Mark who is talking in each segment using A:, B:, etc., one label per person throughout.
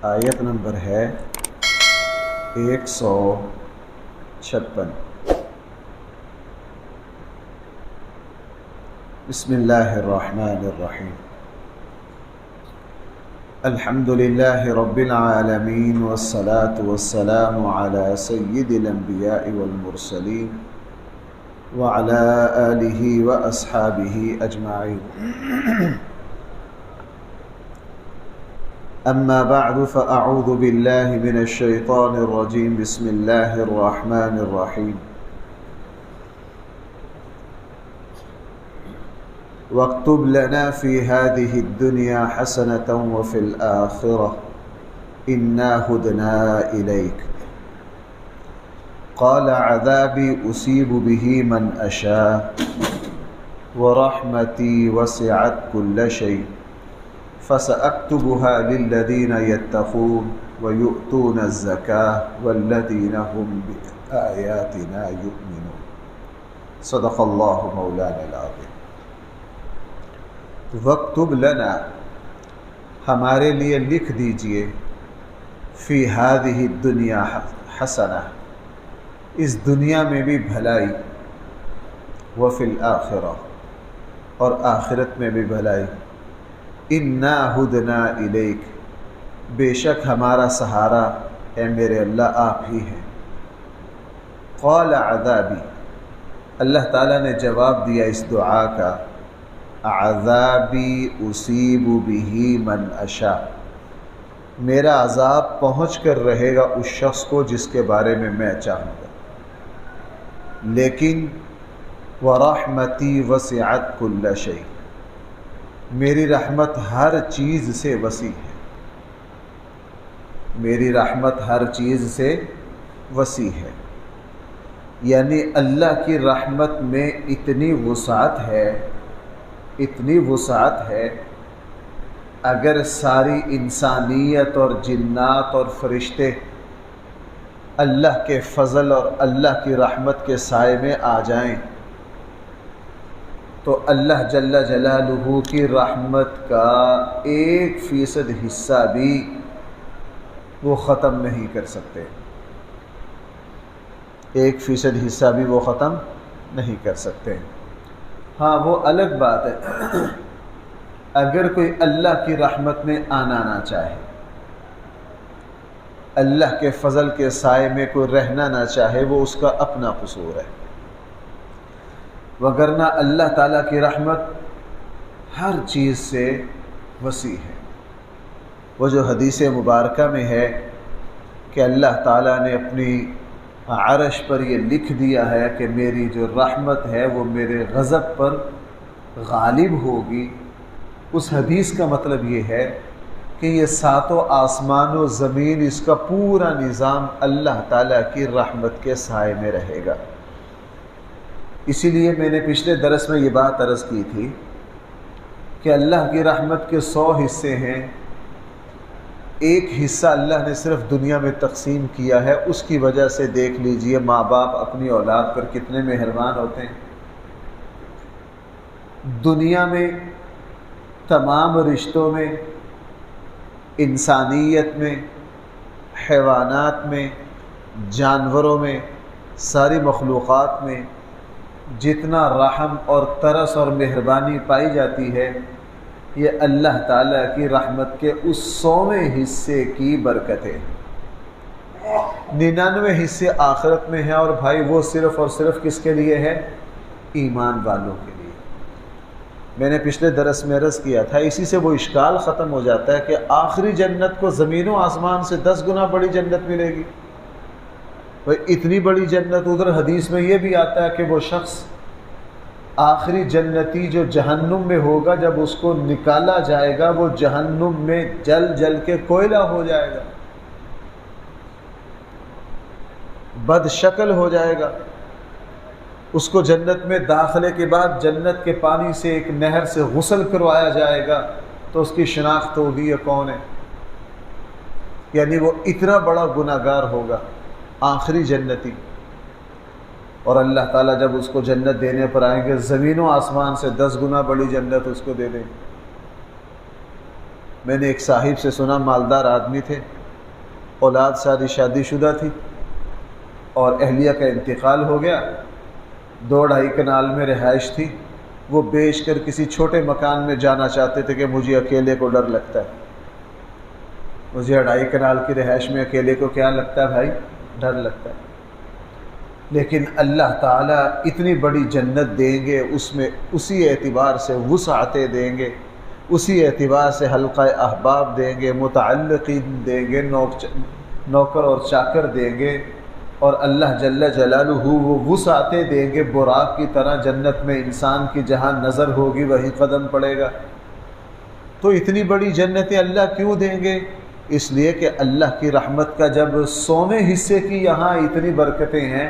A: آیت نمبر ہے 156۔ بسم اللہ الرحمن الرحیم۔ الحمد للہ رب العالمین والصلاة والسلام علی سید الانبیاء والمرسلین وعلی آلہ واصحابہ اجمعین۔ اما بعد فاعوذ باللہ من الشیطان الرجیم۔ بسم اللہ الرحمن الرحیم۔ واکتب لنا فی هذه الدنیا حسنة وفی الآخرة انا ہدنا الیک۔ قال عذابی اصیب به من اشاء ورحمتی وسعت كل شیء فسأكتبها للذین یتقون ویؤتون الزکاة والذین هم بآیاتنا یؤمنون۔ صدق اللہ مولانا العظیم۔ وَاكْتُبْ لَنَا، ہمارے لیے لکھ دیجئے، فی هذه الدنیا حسنہ، اس دنیا میں بھی بھلائی، وفی الآخرہ، اور آخرت میں بھی بھلائی، انا ہدنا الیک، بے شک ہمارا سہارا اے میرے اللہ آپ ہی ہیں۔ قال عذابی، اللہ تعالیٰ نے جواب دیا اس دعا کا، عذابی اصیب به من اشاء، میرا عذاب پہنچ کر رہے گا اس شخص کو جس کے بارے میں میں چاہوں گا، لیکن ورحمتی وسعت کل شیء، میری رحمت ہر چیز سے وسیع ہے، میری رحمت ہر چیز سے وسیع ہے، یعنی اللہ کی رحمت میں اتنی وسعت ہے، اگر ساری انسانیت اور جنات اور فرشتے اللہ کے فضل اور اللہ کی رحمت کے سائے میں آ جائیں تو اللہ جل جلالہ کی رحمت کا 1% حصہ بھی وہ ختم نہیں کر سکتے، 1% حصہ بھی وہ ختم نہیں کر سکتے۔ ہاں وہ الگ بات ہے اگر کوئی اللہ کی رحمت میں آنا نہ چاہے، اللہ کے فضل کے سائے میں کوئی رہنا نہ چاہے، وہ اس کا اپنا قصور ہے، وگرنہ اللہ تعالیٰ کی رحمت ہر چیز سے وسیع ہے۔ وہ جو حدیث مبارکہ میں ہے کہ اللہ تعالیٰ نے اپنی عرش پر یہ لکھ دیا ہے کہ میری جو رحمت ہے وہ میرے غضب پر غالب ہوگی، اس حدیث کا مطلب یہ ہے کہ یہ 7 آسمان و زمین، اس کا پورا نظام اللہ تعالیٰ کی رحمت کے سائے میں رہے گا۔ اسی لیے میں نے پچھلے درس میں یہ بات عرض کی تھی کہ اللہ کی رحمت کے 100 حصے ہیں، ایک حصہ اللہ نے صرف دنیا میں تقسیم کیا ہے، اس کی وجہ سے دیکھ لیجئے ماں باپ اپنی اولاد پر کتنے مہربان ہوتے ہیں۔ دنیا میں تمام رشتوں میں، انسانیت میں، حیوانات میں، جانوروں میں، ساری مخلوقات میں جتنا رحم اور ترس اور مہربانی پائی جاتی ہے، یہ اللہ تعالیٰ کی رحمت کے اس 100ویں حصے کی برکت ہے۔ 99 حصے آخرت میں ہیں، اور بھائی وہ صرف اور صرف کس کے لیے ہے؟ ایمان والوں کے لیے۔ میں نے پچھلے درس میں عرض کیا تھا، اسی سے وہ اشکال ختم ہو جاتا ہے کہ آخری جنت کو زمین و آسمان سے 10 گنا بڑی جنت ملے گی۔ بھائی اتنی بڑی جنت، ادھر حدیث میں یہ بھی آتا ہے کہ وہ شخص آخری جنتی جو جہنم میں ہوگا، جب اس کو نکالا جائے گا وہ جہنم میں جل جل کے کوئلہ ہو جائے گا، بد شکل ہو جائے گا۔ اس کو جنت میں داخلے کے بعد جنت کے پانی سے ایک نہر سے غسل کروایا جائے گا تو اس کی شناخت ہوگی یہ کون ہے، یعنی وہ اتنا بڑا گناہگار ہوگا آخری جنتی۔ اور اللہ تعالیٰ جب اس کو جنت دینے پر آئیں گے، زمین و آسمان سے 10 گنا بڑی جنت اس کو دے دیں۔ میں نے ایک صاحب سے سنا، مالدار آدمی تھے، اولاد شادی شدہ تھی، اور اہلیہ کا انتقال ہو گیا، 2-2.5 کنال میں رہائش تھی، وہ بیچ کر کسی چھوٹے مکان میں جانا چاہتے تھے کہ مجھے اکیلے کو ڈر لگتا ہے۔ مجھے 2.5 کنال کی رہائش میں اکیلے کو کیا لگتا ہے بھائی؟ ڈر لگتا ہے۔ لیکن اللہ تعالیٰ اتنی بڑی جنت دیں گے، اس میں اسی اعتبار سے وسعتیں دیں گے، اسی اعتبار سے حلقہ احباب دیں گے، متعلقین دیں گے، نوکر اور چاکر دیں گے، اور اللہ جل جلالہ وہ وسعتیں دیں گے براق کی طرح جنت میں، انسان کی جہاں نظر ہوگی وہی قدم پڑے گا۔ تو اتنی بڑی جنتیں اللہ کیوں دیں گے؟ اس لیے کہ اللہ کی رحمت کا جب 100ویں حصے کی یہاں اتنی برکتیں ہیں،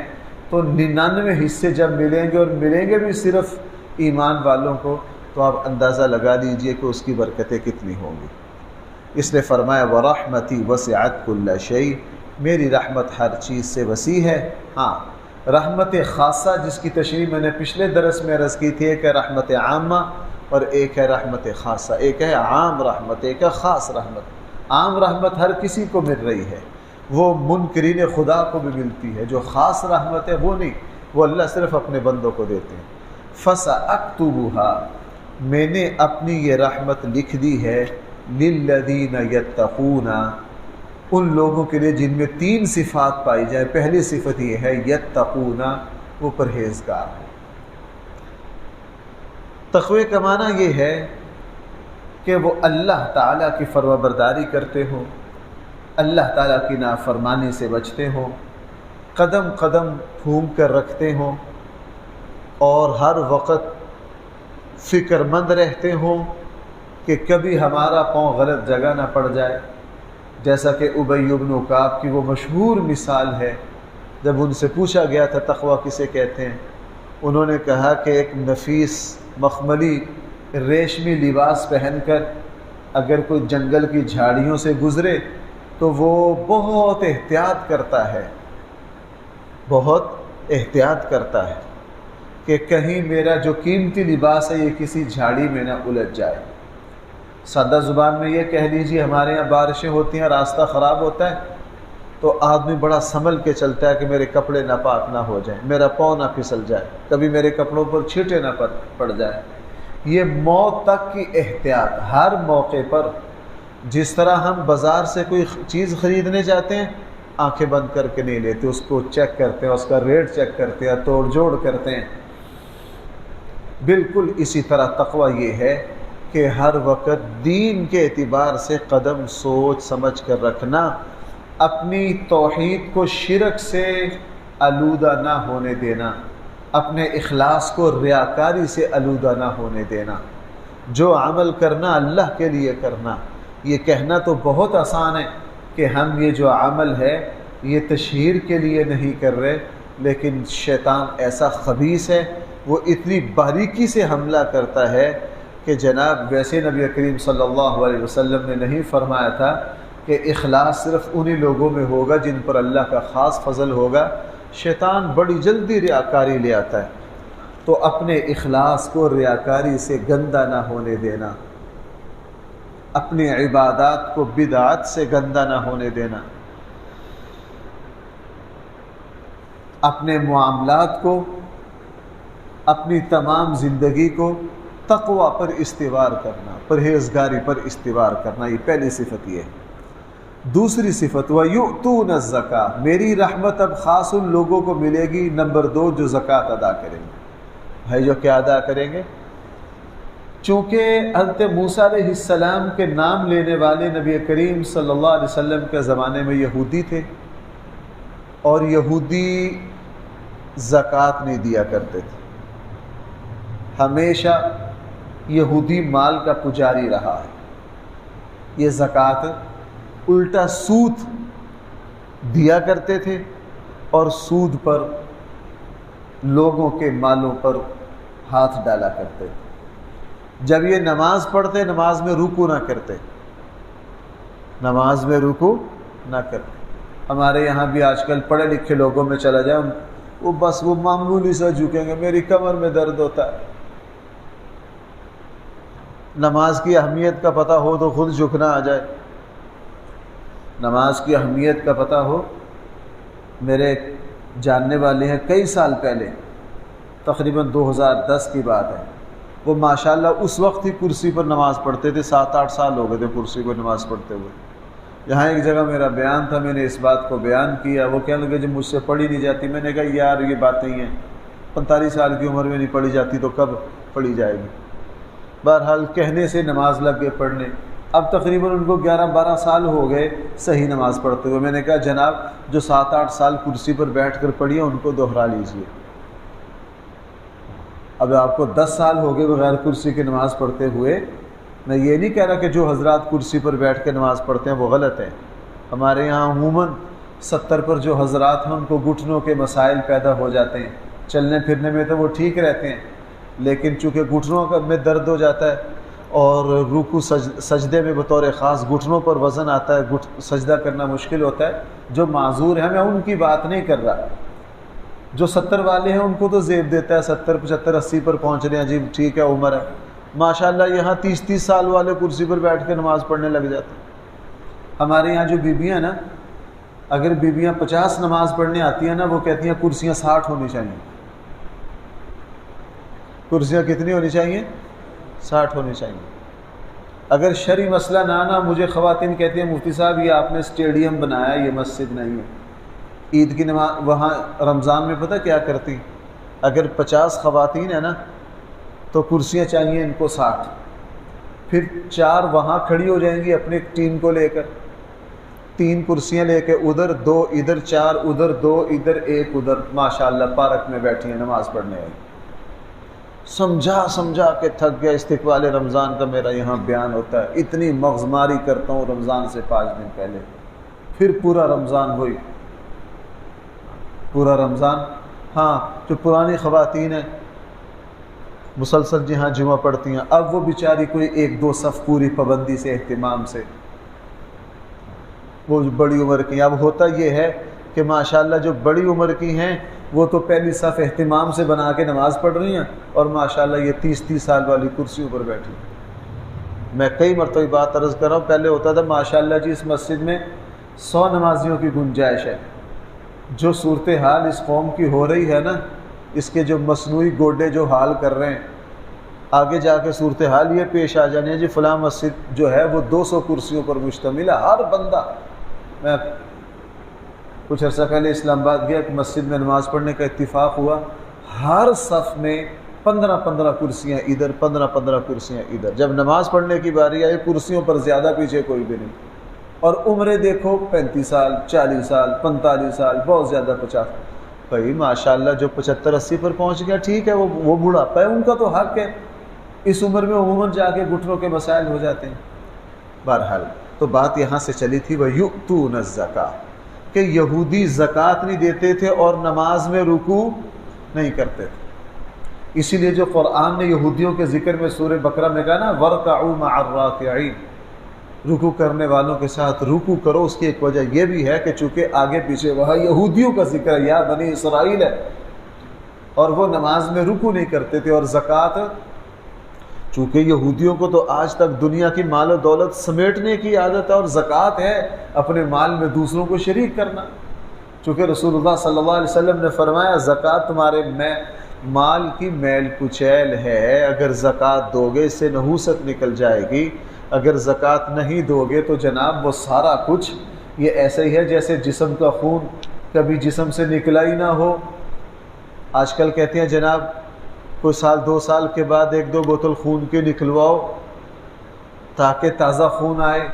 A: تو 99 حصے جب ملیں گے، اور ملیں گے بھی صرف ایمان والوں کو، تو آپ اندازہ لگا لیجئے کہ اس کی برکتیں کتنی ہوں گی۔ اس نے فرمایا وَرَحْمَتِي وَسِعَتْ كُلَّ شَيْءٍ، میری رحمت ہر چیز سے وسیع ہے۔ ہاں، رحمت خاصہ جس کی تشریح میں نے پچھلے درس میں عرض کی تھی، ایک ہے رحمت عامہ اور ایک ہے رحمت خاصہ، ایک ہے عام رحمت، ایک ہے خاص رحمت۔ عام رحمت ہر کسی کو مل رہی ہے، وہ منکرین خدا کو بھی ملتی ہے۔ جو خاص رحمت ہے وہ نہیں، وہ اللہ صرف اپنے بندوں کو دیتے ہیں۔ فَسَأَكْتُبُهَا، میں نے اپنی یہ رحمت لکھ دی ہے، لِلَّذِينَ يَتَّقُونَ، ان لوگوں کے لیے جن میں 3 صفات پائی جائے۔ پہلی صفت یہ ہے یتقون، وہ پرہیزگار ہے۔ تقوی کا معنی یہ ہے کہ وہ اللہ تعالیٰ کی فرمانبرداری کرتے ہوں، اللہ تعالیٰ کی نافرمانی سے بچتے ہوں، قدم قدم پھونک کر رکھتے ہوں، اور ہر وقت فکر مند رہتے ہوں کہ کبھی ہمارا پاؤں غلط جگہ نہ پڑ جائے۔ جیسا کہ ابی بن کعب کی وہ مشہور مثال ہے، جب ان سے پوچھا گیا تھا تقویٰ کسے کہتے ہیں، انہوں نے کہا کہ ایک نفیس مخملی ریشمی لباس پہن کر اگر کوئی جنگل کی جھاڑیوں سے گزرے تو وہ بہت احتیاط کرتا ہے، بہت احتیاط کرتا ہے کہ کہیں میرا جو قیمتی لباس ہے یہ کسی جھاڑی میں نہ الجھ جائے۔ سادہ زبان میں یہ کہہ لیجیے، ہمارے یہاں بارشیں ہوتی ہیں، راستہ خراب ہوتا ہے تو آدمی بڑا سنبھل کے چلتا ہے کہ میرے کپڑے ناپاک نہ ہو جائیں، میرا پاؤں نہ پھسل جائے، کبھی میرے کپڑوں پر چھینٹے نہ پڑ جائیں۔ یہ موت تک کی احتیاط ہر موقع پر، جس طرح ہم بازار سے کوئی چیز خریدنے جاتے ہیں آنکھیں بند کر کے نہیں لیتے، اس کو چیک کرتے ہیں، اس کا ریٹ چیک کرتے ہیں، توڑ جوڑ کرتے ہیں، بالکل اسی طرح تقویٰ یہ ہے کہ ہر وقت دین کے اعتبار سے قدم سوچ سمجھ کر رکھنا، اپنی توحید کو شرک سے آلودہ نہ ہونے دینا، اپنے اخلاص کو ریاکاری سے آلودہ نہ ہونے دینا، جو عمل کرنا اللہ کے لیے کرنا۔ یہ کہنا تو بہت آسان ہے کہ ہم یہ جو عمل ہے یہ تشہیر کے لیے نہیں کر رہے، لیکن شیطان ایسا خبیث ہے، وہ اتنی باریکی سے حملہ کرتا ہے کہ جناب ویسے نبی کریم صلی اللہ علیہ وسلم نے نہیں فرمایا تھا کہ اخلاص صرف انہی لوگوں میں ہوگا جن پر اللہ کا خاص فضل ہوگا؟ شیطان بڑی جلدی ریاکاری لے آتا ہے، تو اپنے اخلاص کو ریاکاری سے گندہ نہ ہونے دینا، اپنی عبادات کو بدعات سے گندہ نہ ہونے دینا، اپنے معاملات کو، اپنی تمام زندگی کو تقویٰ پر استوار کرنا، پرہیزگاری پر استوار کرنا، یہ پہلی صفت یہ ہے۔ دوسری صفت وَيُؤْتُونَ الزَّكَاةَ، میری رحمت اب خاص ان لوگوں کو ملے گی، نمبر 2 جو زکوٰۃ ادا کریں گے۔ بھائی جو کیا ادا کریں گے؟ چونکہ حضرت موسیٰ علیہ السلام کے نام لینے والے نبی کریم صلی اللہ علیہ وسلم کے زمانے میں یہودی تھے، اور یہودی زکوٰۃ نہیں دیا کرتے تھے، ہمیشہ یہودی مال کا پجاری رہا ہے۔ یہ زکوٰۃ الٹا سود دیا کرتے تھے، اور سود پر لوگوں کے مالوں پر ہاتھ ڈالا کرتے تھے۔ جب یہ نماز پڑھتے نماز میں رکوع نہ کرتے، نماز میں رکوع نہ کرتے۔ ہمارے یہاں بھی آج کل پڑھے لکھے لوگوں میں چلا جائے، وہ بس وہ معمولی سا جھکیں گے، میری کمر میں درد ہوتا ہے، نماز کی اہمیت کا پتہ ہو تو خود جھکنا آ جائے. نماز کی اہمیت کا پتہ ہو. میرے جاننے والے ہیں کئی سال پہلے، تقریباً 2010 کی بات ہے، وہ ماشاءاللہ اس وقت ہی کرسی پر نماز پڑھتے تھے. 7-8 سال ہو گئے تھے کرسی پر نماز پڑھتے ہوئے. یہاں ایک جگہ میرا بیان تھا، میں نے اس بات کو بیان کیا. وہ کہنے لگے جب مجھ سے پڑھی نہیں جاتی. میں نے کہا یار یہ بات نہیں ہے، 45 سال کی عمر میں نہیں پڑھی جاتی تو کب پڑھی جائے گی. بہرحال کہنے سے نماز لگ گئے پڑھنے. اب تقریباً ان کو 11-12 سال ہو گئے صحیح نماز پڑھتے ہوئے. میں نے کہا جناب جو 7-8 سال کرسی پر بیٹھ کر پڑھی ہے ان کو دہرا لیجئے. اب آپ کو 10 سال ہو گئے بغیر کرسی کی نماز پڑھتے ہوئے. میں یہ نہیں کہہ رہا کہ جو حضرات کرسی پر بیٹھ کے نماز پڑھتے ہیں وہ غلط ہیں. ہمارے یہاں عموماً 70 پر جو حضرات ہیں ان کو گھٹنوں کے مسائل پیدا ہو جاتے ہیں. چلنے پھرنے میں تو وہ ٹھیک رہتے ہیں، لیکن چونکہ گھٹنوں میں درد ہو جاتا ہے اور رکوع سجدے میں بطور خاص گھٹنوں پر وزن آتا ہے، سجدہ کرنا مشکل ہوتا ہے. جو معذور ہیں میں ان کی بات نہیں کر رہا. جو 70 والے ہیں ان کو تو زیب دیتا ہے، 70 75 80 پر پہنچ رہے ہیں، جی ٹھیک ہے عمر ہے. ماشاءاللہ یہاں 30 سال والے کرسی پر بیٹھ کے نماز پڑھنے لگ جاتے ہیں. ہمارے یہاں جو بیویاں نا، اگر بیویاں 50 نماز پڑھنے آتی ہیں نا، وہ کہتی ہیں کرسیاں 60 ہونی چاہیے. کرسیاں کتنی ہونی چاہیے؟ 60 ہونی چاہیے. اگر شرعی مسئلہ نہ مجھے خواتین کہتی ہیں مفتی صاحب یہ آپ نے اسٹیڈیم بنایا، یہ مسجد نہیں ہے. عید کی نماز وہاں رمضان میں پتہ کیا کرتی؟ اگر 50 خواتین ہیں نا تو کرسیاں چاہیے ان کو 60. پھر 4 وہاں کھڑی ہو جائیں گی اپنے ٹیم کو لے کر، 3 کرسیاں لے کے ادھر 2 ادھر 4 ادھر 2 ادھر 1 ادھر. ماشاءاللہ پارک میں بیٹھی ہیں نماز پڑھنے آئی. سمجھا کے تھک گیا. استقبال رمضان کا میرا یہاں بیان ہوتا ہے، اتنی مغزماری کرتا ہوں رمضان سے 5 دن پہلے. پھر پورا رمضان وہی پورا رمضان. ہاں جو پرانی خواتین ہیں مسلسل جہاں جمعہ پڑھتی ہیں، اب وہ بیچاری کوئی 1-2 صف پوری پابندی سے اہتمام سے، وہ بڑی عمر کی. اب ہوتا یہ ہے کہ ماشاءاللہ جو بڑی عمر کی ہیں وہ تو پہلی صف اہتمام سے بنا کے نماز پڑھ رہی ہیں، اور ماشاءاللہ یہ 30 سال والی کرسی پر بیٹھی. میں کئی مرتبہ بات عرض کر رہا ہوں، پہلے ہوتا تھا ماشاءاللہ جی اس مسجد میں 100 نمازیوں کی گنجائش ہے. جو صورتحال اس قوم کی ہو رہی ہے نا، اس کے جو مصنوعی گوڈے جو حال کر رہے ہیں، آگے جا کے صورتحال یہ پیش آ جانی ہے جی فلاں مسجد جو ہے وہ 200 کرسیوں پر مشتمل ہے. ہر بندہ، میں کچھ عرصہ پہلے اسلام آباد گیا، ایک مسجد میں نماز پڑھنے کا اتفاق ہوا. ہر صف میں 15 کرسیاں ادھر، 15 کرسیاں ادھر. جب نماز پڑھنے کی باری آئی کرسیوں پر زیادہ پیچھے کوئی بھی نہیں. اور عمریں دیکھو 35 سال 40 سال 45 سال، بہت زیادہ 50. بھائی ماشاءاللہ جو 75 80 پر پہنچ گیا ٹھیک ہے، وہ بوڑھاپا ہے، ان کا تو حق ہے. اس عمر میں عموماً جا کے گھٹنوں کے مسائل ہو جاتے ہیں. بہرحال تو بات یہاں سے چلی تھی وَيُؤْتُونَ الزَّكَاةَ، کہ یہودی زکوٰۃ نہیں دیتے تھے اور نماز میں رکوع نہیں کرتے تھے. اسی لیے جو قرآن نے یہودیوں کے ذکر میں سورہ بقرہ میں کہا نا وَارْكَعُوا مَعَ الرَّاكِعِينَ، رکوع کرنے والوں کے ساتھ رکوع کرو. اس کی ایک وجہ یہ بھی ہے کہ چونکہ آگے پیچھے وہاں یہودیوں کا ذکر ہے، یا بنی اسرائیل ہے، اور وہ نماز میں رکوع نہیں کرتے تھے. اور زکوٰۃ چونکہ یہودیوں کو تو آج تک دنیا کی مال و دولت سمیٹنے کی عادت ہے، اور زکوٰۃ ہے اپنے مال میں دوسروں کو شریک کرنا. چونکہ رسول اللہ صلی اللہ علیہ وسلم نے فرمایا زکوٰۃ تمہارے مال کی میل کچیل ہے، اگر زکوٰۃ دو گے اس سے نحوست نکل جائے گی، اگر زکوٰۃ نہیں دو گے تو جناب وہ سارا کچھ یہ ایسا ہی ہے جیسے جسم کا خون کبھی جسم سے نکلا ہی نہ ہو. آج کل کہتے ہیں جناب کوئی 1-2 سال کے بعد 1-2 بوتل خون کے نکلواؤ تاکہ تازہ خون آئے.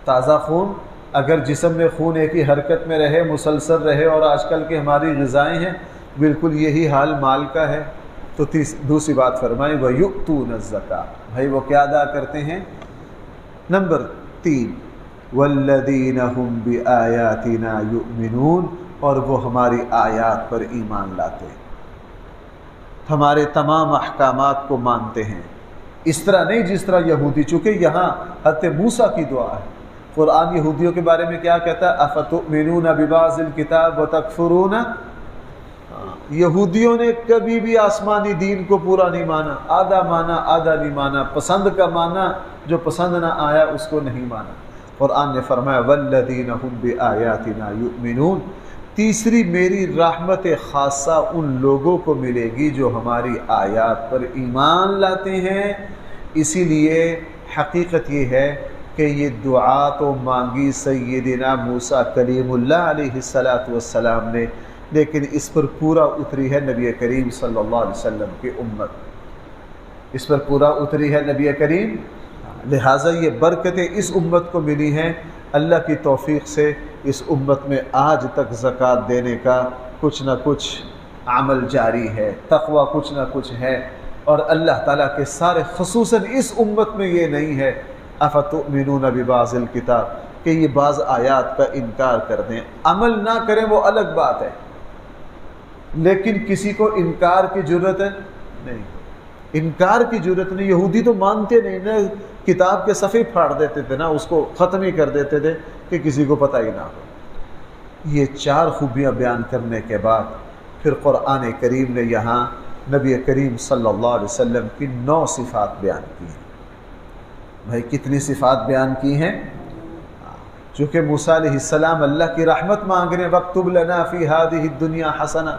A: تازہ خون اگر جسم میں خون ایک ہی حرکت میں رہے، مسلسل رہے، اور آج کل کی ہماری غذائیں ہیں بالکل یہی حال مال کا ہے. تو دوسری بات فرمائی وَيُؤْتُونَ الزَّكَاةَ، بھائی وہ کیا ادا کرتے ہیں؟ نمبر 3 وَالَّذِينَ هُمْ بِآيَاتِنَا يُؤْمِنُونَ، اور وہ ہماری آیات پر ایمان لاتے ہیں، ہمارے تمام احکامات کو مانتے ہیں. اس طرح نہیں جس طرح یہودی، چونکہ یہاں حضرت موسیٰ کی دعا ہے. قرآن یہودیوں کے بارے میں کیا کہتا ہے؟ اَفَتُؤْمِنُونَ بِبَعْضِ الْكِتَابِ وَتَكْفُرُونَ یہودیوں نے کبھی بھی آسمانی دین کو پورا نہیں مانا، آدھا مانا آدھا نہیں مانا، پسند کا مانا، جو پسند نہ آیا اس کو نہیں مانا۔ قرآن نے فرمایا والذین هم بآیاتنا یؤمنون، تیسری میری رحمت خاصہ ان لوگوں کو ملے گی جو ہماری آیات پر ایمان لاتے ہیں۔ اسی لیے حقیقت یہ ہے کہ یہ دعا تو مانگی سیدنا موسیٰ کلیم اللہ علیہ السلام نے، لیکن اس پر پورا اتری ہے نبی کریم صلی اللہ علیہ وسلم کی امت، اس پر پورا اتری ہے نبی کریم، لہٰذا یہ برکتیں اس امت کو ملی ہیں۔ اللہ کی توفیق سے اس امت میں آج تک زکوٰۃ دینے کا کچھ نہ کچھ عمل جاری ہے، تقوی کچھ نہ کچھ ہے، اور اللہ تعالیٰ کے سارے خصوصاً اس امت میں یہ نہیں ہے افتؤمنون ببعض الکتاب کہ یہ بعض آیات کا انکار کر دیں، عمل نہ کریں وہ الگ بات ہے، لیکن کسی کو انکار کی جرت نہیں، انکار کی جرت نہیں۔ یہودی تو مانتے نہیں نا، کتاب کے صفحے پھاڑ دیتے تھے نا، اس کو ختم ہی کر دیتے تھے کہ کسی کو پتہ ہی نہ ہو۔ یہ چار خوبیاں بیان کرنے کے بعد پھر قرآن کریم نے یہاں نبی کریم صلی اللہ علیہ وسلم کی 9 صفات بیان کی ہیں۔ بھائی کتنی صفات بیان کی ہیں؟ چونکہ موسیٰ علیہ السلام اللہ کی رحمت مانگ رہے ہیں، وَاكْتُبْ لَنَا فِي هَذِهِ الدُّنْيَا حَسَنَةً،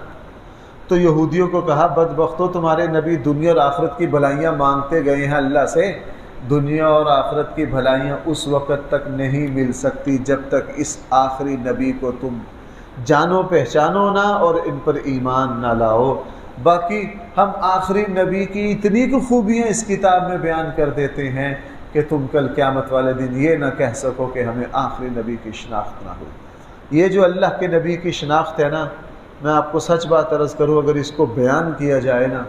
A: تو یہودیوں کو کہا بدبختو تمہارے نبی دنیا اور آخرت کی بھلائیاں مانگتے گئے ہیں اللہ سے، دنیا اور آخرت کی بھلائیاں اس وقت تک نہیں مل سکتی جب تک اس آخری نبی کو تم جانو پہچانو نہ اور ان پر ایمان نہ لاؤ۔ باقی ہم آخری نبی کی اتنی خوبیاں اس کتاب میں بیان کر دیتے ہیں کہ تم کل قیامت والے دن یہ نہ کہہ سکو کہ ہمیں آخری نبی کی شناخت نہ ہو۔ یہ جو اللہ کے نبی کی شناخت ہے نا، میں آپ کو سچ بات عرض کروں، اگر اس کو بیان کیا جائے نا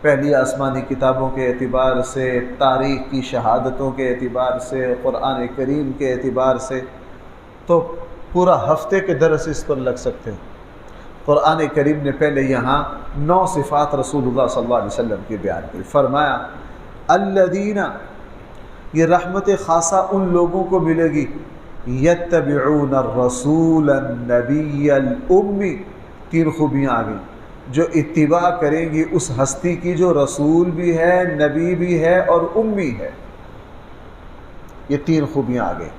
A: پہلی آسمانی کتابوں کے اعتبار سے، تاریخ کی شہادتوں کے اعتبار سے، قرآن کریم کے اعتبار سے، تو پورا ہفتے کے درس اس پر لگ سکتے ہیں۔ قرآن کریم نے پہلے یہاں 9 صفات رسول اللہ صلی اللہ علیہ وسلم کی بیان کی، فرمایا الذین، یہ رحمت خاصہ ان لوگوں کو ملے گی یتبعون الرسول النبی الامی، 3 خوبیاں آ گئیں، جو اتباع کریں گی اس ہستی کی جو رسول بھی ہے، نبی بھی ہے اور امی ہے۔ یہ 3 خوبیاں آ گئیں۔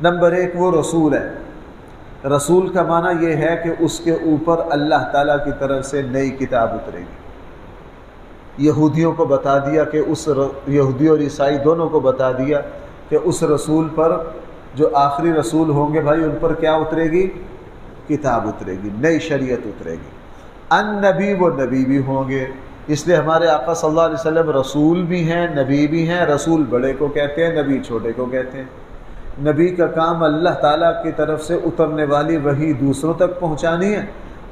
A: نمبر 1 وہ رسول ہے۔ رسول کا معنی یہ ہے کہ اس کے اوپر اللہ تعالیٰ کی طرف سے نئی کتاب اترے گی۔ یہودیوں کو بتا دیا کہ یہودی اور عیسائی دونوں کو بتا دیا کہ اس رسول پر جو آخری رسول ہوں گے بھائی، ان پر کیا اترے گی؟ کتاب اترے گی، نئی شریعت اترے گی۔ النبی، وہ نبی بھی ہوں گے، اس لیے ہمارے آقا صلی اللہ علیہ وسلم رسول بھی ہیں نبی بھی ہیں۔ رسول بڑے کو کہتے ہیں، نبی چھوٹے کو کہتے ہیں۔ نبی کا کام اللہ تعالیٰ کی طرف سے اترنے والی وحی دوسروں تک پہنچانی ہے،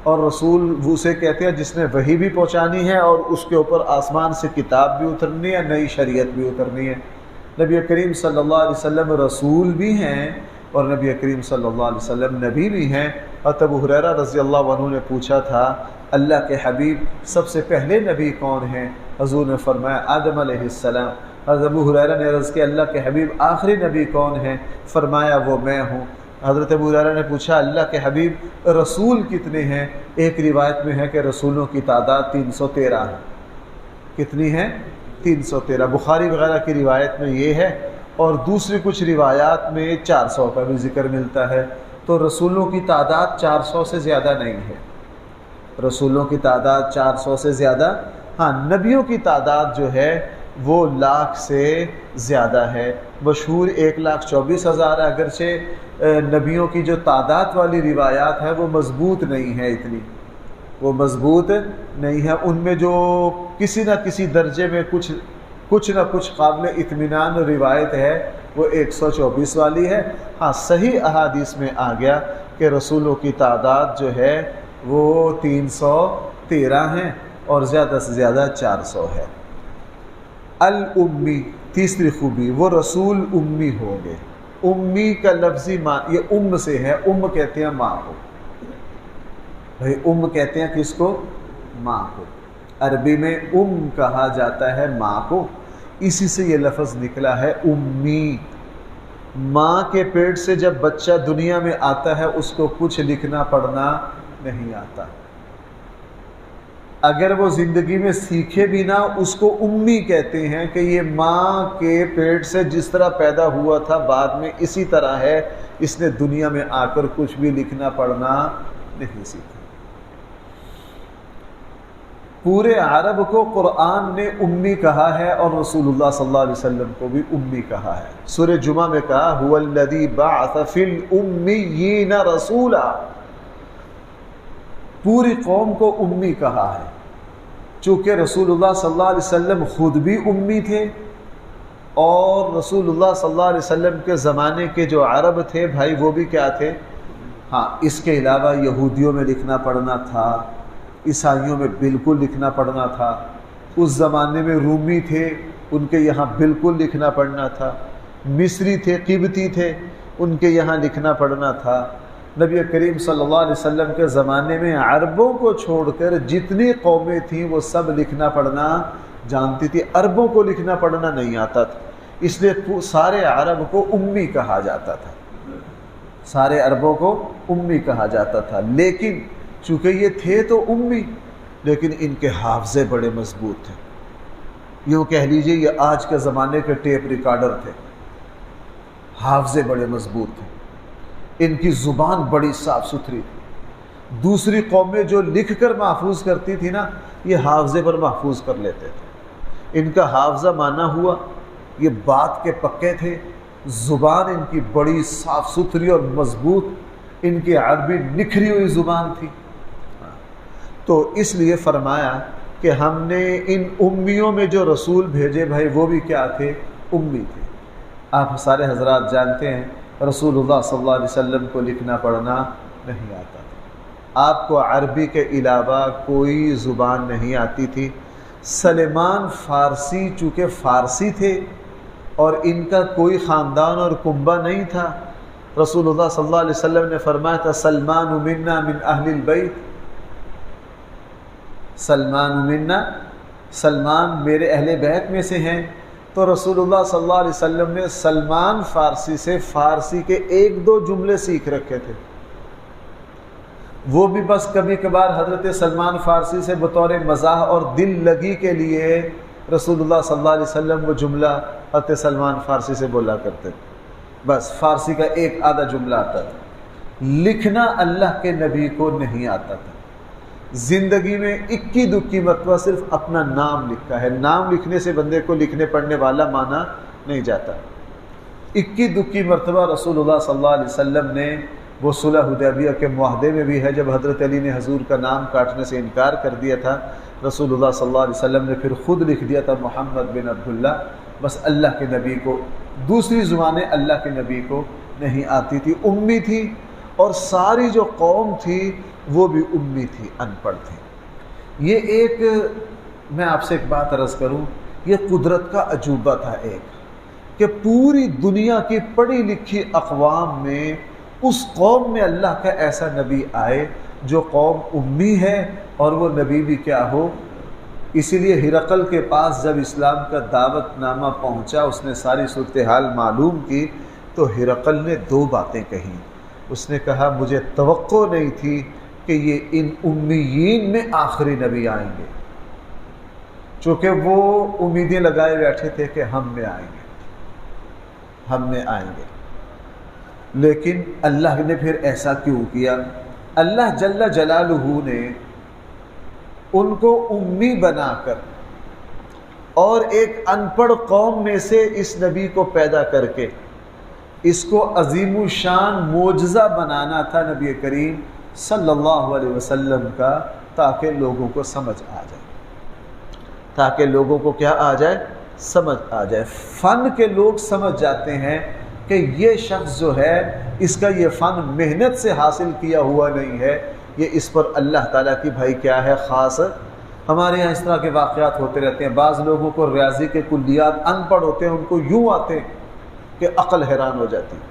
A: اور رسول اسے کہتے ہیں جس نے وحی بھی پہنچانی ہے اور اس کے اوپر آسمان سے کتاب بھی اترنی ہے، نئی شریعت بھی اترنی ہے۔ نبی کریم صلی اللہ علیہ وسلم رسول بھی ہیں اور نبی کریم صلی اللہ علیہ وسلم نبی بھی ہیں۔ حضرت ابو ہریرہ رضی اللہ عنہ نے پوچھا تھا اللہ کے حبیب سب سے پہلے نبی کون ہیں؟ حضور نے فرمایا آدم علیہ السلام۔ حضرت ابو ہریرہ نے عرض کیا اللہ کے حبیب آخری نبی کون ہیں؟ فرمایا وہ میں ہوں۔ حضرت ابو ہریرہ نے پوچھا اللہ کے حبیب رسول کتنے ہیں؟ ایک روایت میں ہے کہ رسولوں کی تعداد 313 ہے۔ کتنی ہے؟ 313۔ بخاری وغیرہ کی روایت میں یہ ہے، اور دوسری کچھ روایات میں 400 کا بھی ذکر ملتا ہے۔ تو رسولوں کی تعداد 400 سے زیادہ نہیں ہے، رسولوں کی تعداد 400 سے زیادہ، ہاں نبیوں کی تعداد جو ہے وہ 1,00,000 سے زیادہ ہے۔ مشہور 1,24,000 ہے، اگرچہ نبیوں کی جو تعداد والی روایات ہے وہ مضبوط نہیں ہے، اتنی وہ مضبوط نہیں ہے۔ ان میں جو کسی نہ کسی درجے میں کچھ نہ کچھ قابل اطمینان روایت ہے وہ 124 والی ہے۔ ہاں صحیح احادیث میں آ گیا کہ رسولوں کی تعداد جو ہے وہ 313 ہیں اور زیادہ سے زیادہ 400 ہے۔ الامی، تیسری خوبی، وہ رسول امی ہوں گے۔ امی کا لفظی معنی یہ سے ہے، کہتے ہیں ماں کو، بھائی کہتے ہیں کس کو؟ ماں کو۔ عربی میں کہا جاتا ہے ماں کو، اسی سے یہ لفظ نکلا ہے امی۔ ماں کے پیٹ سے جب بچہ دنیا میں آتا ہے اس کو کچھ لکھنا پڑھنا نہیں آتا، اگر وہ زندگی میں سیکھے بھی نہ، اس کو امی کہتے ہیں کہ یہ ماں کے پیٹ سے جس طرح پیدا ہوا تھا بعد میں اسی طرح ہے، اس نے دنیا میں آ کر کچھ بھی لکھنا پڑھنا نہیں سیکھا۔ پورے عرب کو قرآن نے امی کہا ہے اور رسول اللہ صلی اللہ علیہ وسلم کو بھی امی کہا ہے۔ سورہ جمعہ میں کہا هو الذی بعث فی الامیین رسولا، پوری قوم کو امی کہا ہے، چونکہ رسول اللہ صلی اللہ علیہ وسلم خود بھی امی تھے، اور رسول اللہ صلی اللہ علیہ وسلم کے زمانے کے جو عرب تھے بھائی وہ بھی کیا تھے؟ ہاں، اس کے علاوہ یہودیوں میں لکھنا پڑھنا تھا، عیسائیوں میں بالکل لکھنا پڑھنا تھا، اس زمانے میں رومی تھے، ان کے یہاں بالکل لکھنا پڑھنا تھا، مصری تھے، قبطی تھے، ان کے یہاں لکھنا پڑھنا تھا۔ نبی کریم صلی اللہ علیہ وسلم کے زمانے میں عربوں کو چھوڑ کر جتنی قومیں تھیں وہ سب لکھنا پڑھنا جانتی تھی، عربوں کو لکھنا پڑھنا نہیں آتا تھا، اس لیے سارے عرب کو امی کہا جاتا تھا، سارے عربوں کو امی کہا جاتا تھا۔ لیکن چونکہ یہ تھے تو امی، لیکن ان کے حافظے بڑے مضبوط تھے، یوں کہہ لیجئے یہ آج کے زمانے کے ٹیپ ریکارڈر تھے، حافظے بڑے مضبوط تھے، ان کی زبان بڑی صاف ستھری تھی۔ دوسری قومیں جو لکھ کر محفوظ کرتی تھی نا، یہ حافظے پر محفوظ کر لیتے تھے۔ ان کا حافظہ مانا ہوا، یہ بات کے پکے تھے، زبان ان کی بڑی صاف ستھری اور مضبوط، ان کی عربی نکھری ہوئی زبان تھی۔ تو اس لیے فرمایا کہ ہم نے ان امیوں میں جو رسول بھیجے بھائی وہ بھی کیا تھے؟ امی تھے۔ آپ سارے حضرات جانتے ہیں رسول اللہ صلی اللہ علیہ وسلم کو لکھنا پڑھنا نہیں آتا تھا، آپ کو عربی کے علاوہ کوئی زبان نہیں آتی تھی۔ سلیمان فارسی چونکہ فارسی تھے اور ان کا کوئی خاندان اور کنبہ نہیں تھا، رسول اللہ صلی اللہ علیہ وسلم نے فرمایا تھا سلمان منا من اہل البیت، سلمان منا، سلمان میرے اہل بیت میں سے ہیں۔ تو رسول اللہ صلی اللہ علیہ وسلم نے سلمان فارسی سے فارسی کے ایک دو جملے سیکھ رکھے تھے، وہ بھی بس کبھی کبھار حضرت سلمان فارسی سے بطور مزاح اور دل لگی کے لیے رسول اللہ صلی اللہ علیہ وسلم وہ جملہ حضرت سلمان فارسی سے بولا کرتے تھے، بس فارسی کا ایک آدھا جملہ آتا تھا۔ لکھنا اللہ کے نبی کو نہیں آتا تھا، زندگی میں اکی دکی مرتبہ صرف اپنا نام لکھا ہے، نام لکھنے سے بندے کو لکھنے پڑھنے والا مانا نہیں جاتا۔ اکی دکی مرتبہ رسول اللہ صلی اللہ علیہ وسلم نے، وہ صلح حدیبیہ کے معاہدے میں بھی ہے، جب حضرت علی نے حضور کا نام کاٹنے سے انکار کر دیا تھا، رسول اللہ صلی اللہ علیہ وسلم نے پھر خود لکھ دیا تھا محمد بن عبداللہ، بس اللہ کے نبی کو دوسری زبانیں اللہ کے نبی کو نہیں آتی تھی، امی تھی، اور ساری جو قوم تھی وہ بھی امی تھی، ان پڑھ تھی۔ یہ ایک، میں آپ سے ایک بات عرض کروں، یہ قدرت کا عجوبہ تھا ایک، کہ پوری دنیا کی پڑھی لکھی اقوام میں اس قوم میں اللہ کا ایسا نبی آئے جو قوم امی ہے اور وہ نبی بھی کیا ہو۔ اسی لیے ہرقل کے پاس جب اسلام کا دعوت نامہ پہنچا، اس نے ساری صورتحال معلوم کی، تو ہرقل نے دو باتیں کہیں۔ اس نے کہا مجھے توقع نہیں تھی کہ یہ ان امیین میں آخری نبی آئیں گے، چونکہ وہ امیدیں لگائے بیٹھے تھے کہ ہم میں آئیں گے، ہم میں آئیں گے۔ لیکن اللہ نے پھر ایسا کیوں کیا؟ اللہ جل جلالہ نے ان کو امی بنا کر اور ایک ان پڑھ قوم میں سے اس نبی کو پیدا کر کے اس کو عظیم الشان معجزہ بنانا تھا نبی کریم صلی اللہ علیہ وسلم کا، تاکہ لوگوں کو سمجھ آ جائے، تاکہ لوگوں کو کیا آ جائے؟ سمجھ آ جائے۔ فن کے لوگ سمجھ جاتے ہیں کہ یہ شخص جو ہے اس کا یہ فن محنت سے حاصل کیا ہوا نہیں ہے، یہ اس پر اللہ تعالیٰ کی بھائی کیا ہے خاص۔ ہمارے یہاں اس طرح کے واقعات ہوتے رہتے ہیں، بعض لوگوں کو ریاضی کے کلیات ان پڑھ ہوتے ہیں، ان کو یوں آتے ہیں کہ عقل حیران ہو جاتی ہے،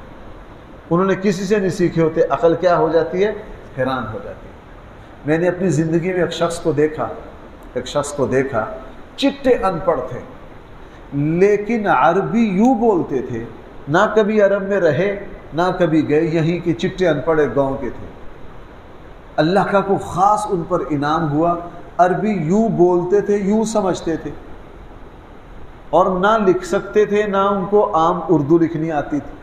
A: انہوں نے کسی سے نہیں سیکھے ہوتے، عقل کیا ہو جاتی ہے؟ حیران ہو جاتی ہے۔ میں نے اپنی زندگی میں ایک شخص کو دیکھا، چٹے ان پڑھ تھے، لیکن عربی یوں بولتے تھے، نہ کبھی عرب میں رہے نہ کبھی گئے، یہیں کے چٹے ان پڑھ گاؤں کے تھے۔ اللہ کا کوئی خاص ان پر انعام ہوا، عربی یوں بولتے تھے، یوں سمجھتے تھے، اور نہ لکھ سکتے تھے، نہ ان کو عام اردو لکھنی آتی تھی.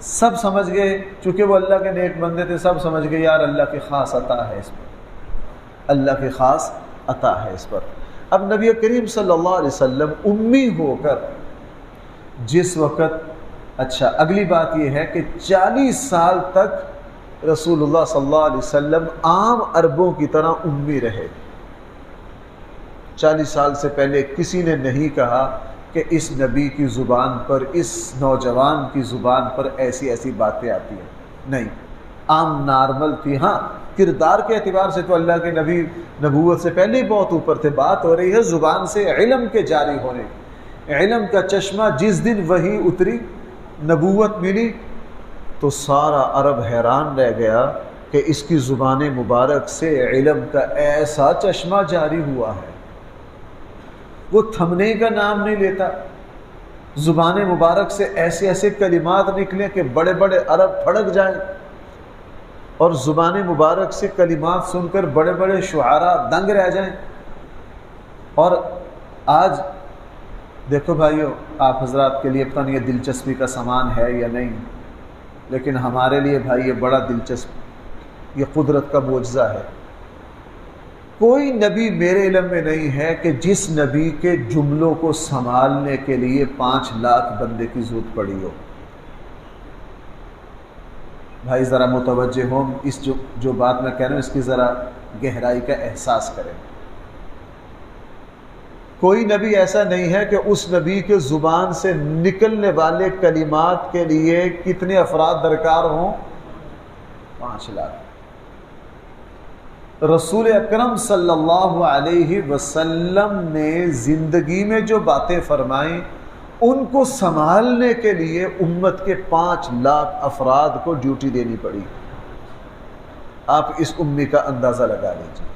A: سب سمجھ گئے، چونکہ وہ اللہ کے نیک بندے تھے، سب سمجھ گئے یار اللہ کی خاص عطا ہے اس پر، اللہ کی خاص عطا ہے اس پر. اب نبی کریم صلی اللہ علیہ وسلم امی ہو کر جس وقت، اچھا اگلی بات یہ ہے کہ 40 سال تک رسول اللہ صلی اللہ علیہ وسلم عام عربوں کی طرح امی رہے. 40 سال سے پہلے کسی نے نہیں کہا کہ اس نبی کی زبان پر، اس نوجوان کی زبان پر ایسی ایسی باتیں آتی ہیں، نہیں، عام نارمل تھی. ہاں کردار کے اعتبار سے تو اللہ کے نبی نبوت سے پہلے ہی بہت اوپر تھے. بات ہو رہی ہے زبان سے علم کے جاری ہونے کی. علم کا چشمہ جس دن وحی اتری، نبوت ملی، تو سارا عرب حیران رہ گیا کہ اس کی زبان مبارک سے علم کا ایسا چشمہ جاری ہوا ہے. وہ تھمنے کا نام نہیں لیتا. زبان مبارک سے ایسے ایسے کلمات نکلیں کہ بڑے بڑے عرب پھڑک جائیں، اور زبان مبارک سے کلمات سن کر بڑے بڑے شعراء دنگ رہ جائیں. اور آج دیکھو بھائیو، آپ حضرات کے لیے پتہ نہیں یہ دلچسپی کا سامان ہے یا نہیں، لیکن ہمارے لیے بھائی یہ بڑا دلچسپ، یہ قدرت کا معجزہ ہے. کوئی نبی میرے علم میں نہیں ہے کہ جس نبی کے جملوں کو سنبھالنے کے لیے 5 لاکھ بندے کی ضرورت پڑی ہو. بھائی ذرا متوجہ ہوں، اس جو بات میں کہہ رہا ہوں اس کی ذرا گہرائی کا احساس کریں. کوئی نبی ایسا نہیں ہے کہ اس نبی کے زبان سے نکلنے والے کلمات کے لیے کتنے افراد درکار ہوں؟ 5 لاکھ. رسول اکرم صلی اللہ علیہ وسلم نے زندگی میں جو باتیں فرمائیں ان کو سنبھالنے کے لیے امت کے 5 لاکھ افراد کو ڈیوٹی دینی پڑی. آپ اس امی کا اندازہ لگا لیجیے.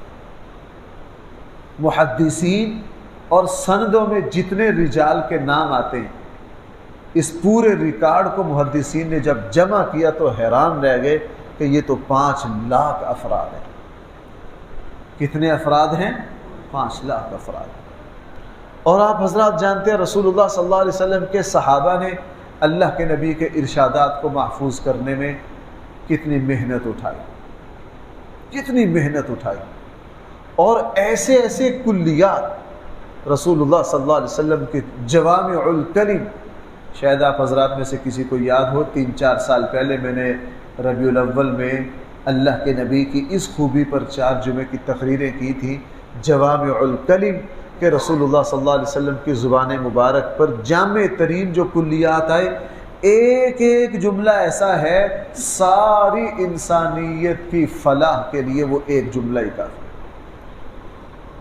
A: محدثین اور سندوں میں جتنے رجال کے نام آتے ہیں، اس پورے ریکارڈ کو محدثین نے جب جمع کیا تو حیران رہ گئے کہ یہ تو 5 لاکھ افراد ہیں. کتنے افراد ہیں؟ 5 لاکھ افراد. اور آپ حضرات جانتے ہیں رسول اللہ صلی اللہ علیہ وسلم کے صحابہ نے اللہ کے نبی کے ارشادات کو محفوظ کرنے میں کتنی محنت اٹھائی، کتنی محنت اٹھائی. اور ایسے ایسے کلیات رسول اللہ صلی اللہ علیہ وسلم کے جوامع الکلم، شاید آپ حضرات میں سے کسی کو یاد ہو 3-4 سال پہلے میں نے ربیع الاول میں اللہ کے نبی کی اس خوبی پر 4 جمعے کی تقریریں کی تھیں، جوامع الکلم، کہ رسول اللہ صلی اللہ علیہ وسلم کی زبان مبارک پر جامع ترین جو کلیات آئے، ایک ایک جملہ ایسا ہے ساری انسانیت کی فلاح کے لیے وہ ایک جملہ ہی کافی.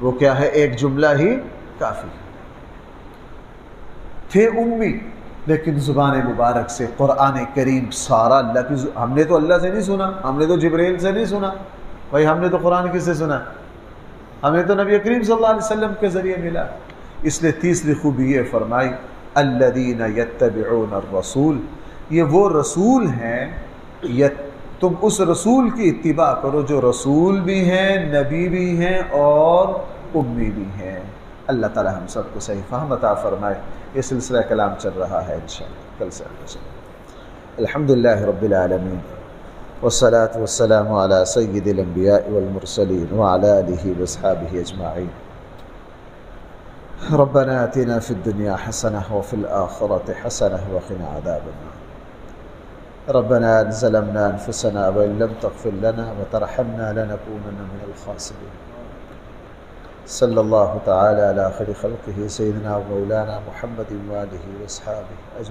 A: وہ کیا ہے؟ ایک جملہ ہی کافی. تھے امی لیکن زبان مبارک سے قرآن کریم سارا اللہ کی ہم نے تو اللہ سے نہیں سنا، ہم نے تو جبرائیل سے نہیں سنا بھائی، ہم نے تو قرآن کس سے سنا؟ ہمیں تو نبی کریم صلی اللہ علیہ وسلم کے ذریعے ملا. اس نے تیسری خوبی یہ فرمائی الذین یتبعون الرسول، یہ وہ رسول ہیں، تم اس رسول کی اتباع کرو جو رسول بھی ہیں، نبی بھی ہیں اور امی بھی ہیں. اللہ تعالی ہم سب کو صحیح فہم عطا فرمائے. یہ سلسلہ کلام چل رہا ہے انشاءاللہ کل سے. الحمدللہ رب العالمین والصلاة والسلام على سید الانبیاء والمرسلین وعلى آلہ واصحابہ اجمعین. ربنا آتنا فی الدنیا حسنہ وفی الآخرة حسنہ وقنا عذاب النار. ربنا ظلمنا انفسنا وان لم تغفر لنا وترحمنا لنكونن من الخاسرین. صلی اللہ تعالی علی خیر خلقہ سیدنا و مولانا محمد وآلہ واصحابہ اجمعین.